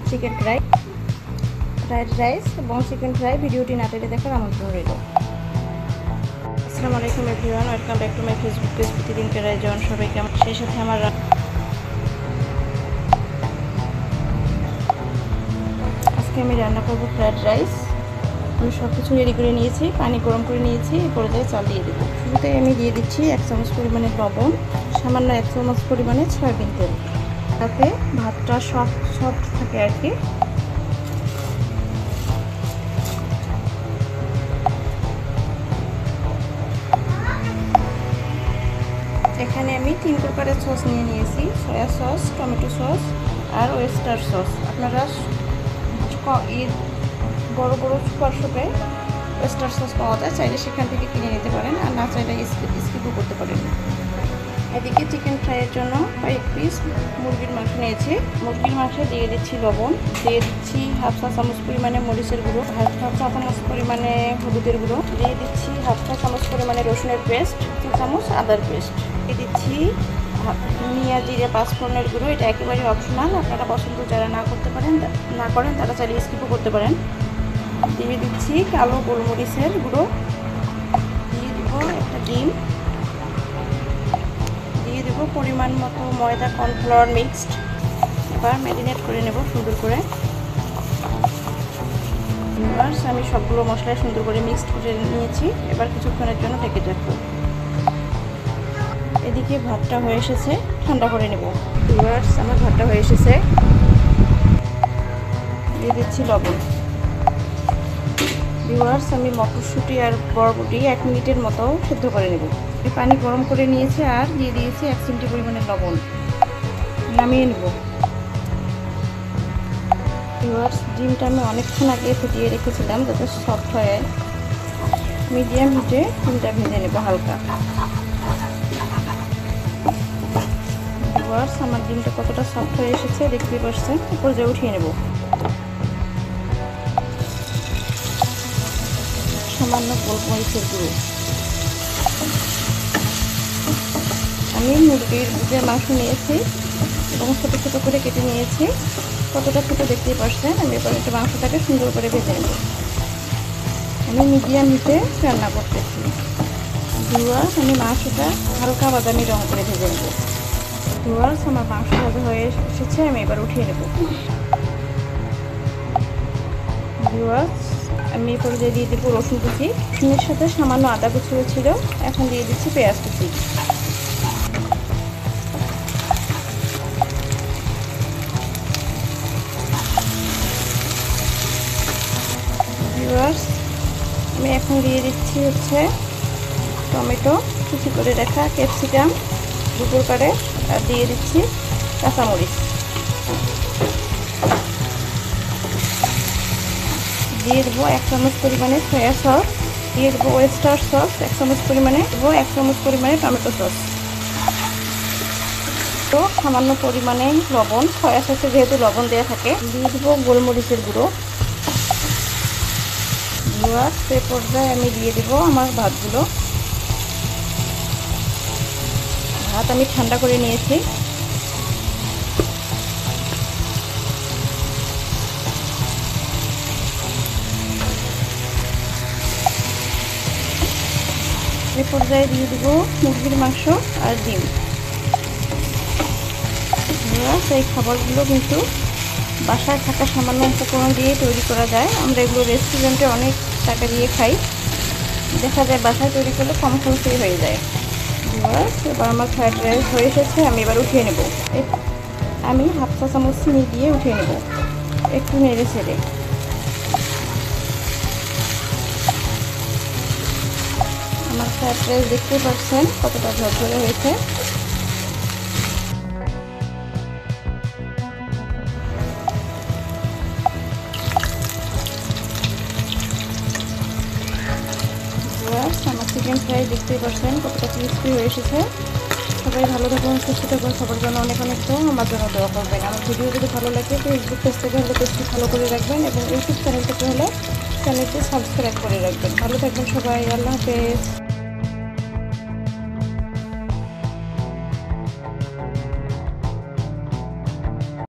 Chicken fried rice এবং chicken fry. ভিডিওটি না টেনে দেখার আমন্ত্রণ রইল। আসসালামু আলাইকুম everyone, welcome back to my Facebook page প্রতিদিনকার আয়োজন। সবাইকে সেই সাথে আমার আজকে আমি রান্না করব ফ্রাইড রাইস। আমি সব কিছু রেডি করে নিয়েছি, পানি গরম করে নিয়েছি, এই পর্যায়ে চাল দিয়ে দেবো। শুরুতে আমি দিয়ে দিচ্ছি 1 চামচ পরিমাণে লবণ, সামান্য 1 চামচ পরিমাণে সয়াবিন তেল, তাতে ভাতটা সফট থাকে আর কি। এখানে আমি 3 প্রকারের সস নিয়ে নিয়েছি, সয়া সস, টমেটো সস আর ওয়েস্টার সস। আপনারা বড় বড় সুপার শপে ওয়েস্টার সস পাওয়া যায়, চাইলে সেখান থেকে কিনে নিতে পারেন, আর না চাইলে স্কিপও করতে পারেন। এদিকে চিকেন ফ্রাইয়ের জন্য কয়েক পিস মুরগির মাংস নিয়েছি। মুরগির মাংসে দিয়ে দিচ্ছি লবণ, দিয়ে দিচ্ছি হাফ চা চামচ পরিমাণে মরিচের গুঁড়ো, হাফ চা চামচ পরিমাণে হলুদের গুঁড়ো, দিয়ে দিচ্ছি হাফ চা চামচ পরিমাণে রসুনের পেস্ট, 2 চামচ আদার পেস্ট, দিয়ে দিচ্ছি ধনিয়া জিরে পাঁচফোড়নের গুঁড়ো। এটা একেবারে অপশনাল, আপনারা পছন্দ যারা না করেন তারা চাইলে স্কিপও করতে পারেন। দিয়ে দিচ্ছি কালো গোলমরিচের গুঁড়ো, দিয়ে দিব একটা ডিম, দিয়ে দেবো পরিমাণ মতো ময়দা কর্নফ্লাওয়ার মিক্সড। এবার ম্যারিনেট করে নেব সুন্দর করে। আমি সবগুলো মশলা সুন্দর করে মিক্সড করে নিয়েছি। এবার কিছুক্ষণের জন্য ঢেকে রাখবো। এদিকে ভাতটা হয়ে এসেছে, ঠান্ডা করে নেব। আমার ভাতটা হয়ে এসেছে, দিয়ে দিচ্ছি লবণ। আমি মটরশুঁটি আর বরবটি 1 মিনিটের মতো সেদ্ধ করে নেব। পানি গরম করে নিয়েছি আর দিয়ে দিয়েছি 1 চিমটি পরিমাণে লবণ। নামিয়ে নেব। ডিমটা আমি অনেকক্ষণ আগে ফুটিয়ে রেখেছিলাম যাতে সফট হয়। মিডিয়াম হিটে ডিমটা ভেজে নেব হালকা। আমার ডিমটা কতটা সফট হয়ে এসেছে দেখতে পাচ্ছেন। পর্যায়ে উঠিয়ে নেব। সামান্য গোলমরিচের গুঁড়ো। আমি মুরগির বুকের মাংস নিয়েছি এবং ছোটো ছোটো করে কেটে নিয়েছি। কতটা ছোটো দেখতেই পাচ্ছেন। আমি এবার একটু মাংসটাকে সুন্দর করে ভেজে নেব। আমি মিডিয়াম হিটে রান্না করতেছি। আমি মাংসটা হালকা বাদামি রং করে ভেজে নেব। আমার মাংস ভাজা হয়ে এসেছে, আমি এবার উঠিয়ে নেব। আমি এ পর্যায়ে দিয়ে দেবো রসুন কুচি। রসুনের সাথে সামান্য আদা কুচি ছিল, এখন দিয়ে দিচ্ছি পেঁয়াজ কুচি। আমি এখন দিয়ে দিচ্ছি টমেটো, কুচি করে রাখা ক্যাপসিকাম 2 প্রকারের, আর দিয়ে দিচ্ছি কাঁচামরিচ। দিয়ে দেবো 1 চামচ পরিমাণে সয়া সস, দিয়ে দেবো ওয়েস্টার সস 1 চামচ পরিমাণে, দেবো 1 চামচ পরিমাণে টমেটো সস, তো সামান্য পরিমাণে লবণ। সয়া সসে যেহেতু লবণ দেওয়া থাকে। দিয়ে দেবো গোলমরিচের গুঁড়ো। সে পর্যায়ে আমি দিয়ে দেবো আমার ভাতগুলো। ভাত আমি ঠান্ডা করে নিয়েছি। এ পর্যায়ে দিয়ে দেবো মুরগির মাংস আর ডিম। এই খাবারগুলো কিন্তু বাসায় থাকা সামান্য উপকরণ দিয়ে তৈরি করা যায়। আমরা এগুলো রেস্টুরেন্টে অনেক টাকা দিয়ে খাই, দেখা যায় বাসায় তৈরি করলে কম খরচেই হয়ে যায়। এবার আমার ফ্রাইড রাইস হয়ে এসেছে, আমি এবার উঠিয়ে নেব। আমি হাফ চা চামচ চিনি দিয়ে উঠিয়ে নেব, একটু নেড়ে ছেড়ে। আমার ফ্রাইড রাইস দেখতে পাচ্ছেন কতটা ঝরঝরে হয়েছে। আমার চিকেন ফ্রাই দেখতেই পাচ্ছেন কতটা ক্রিস্পি হয়ে এসেছে। সবাই ভালো থাকুন, সুস্থ থাকুন, সবার জন্য অনেক অনেক তো আমার জন্য দোয়া করবেন। আমার ভিডিও যদি ভালো লাগে ফেসবুক পেজ থেকে হলে পেজটি ফলো করে রাখবেন এবং ইউটিউব চ্যানেল থেকে হলে চ্যানেলটি সাবস্ক্রাইব করে রাখবেন। ভালো থাকবেন সবাই, আল্লাহ হাফেজ।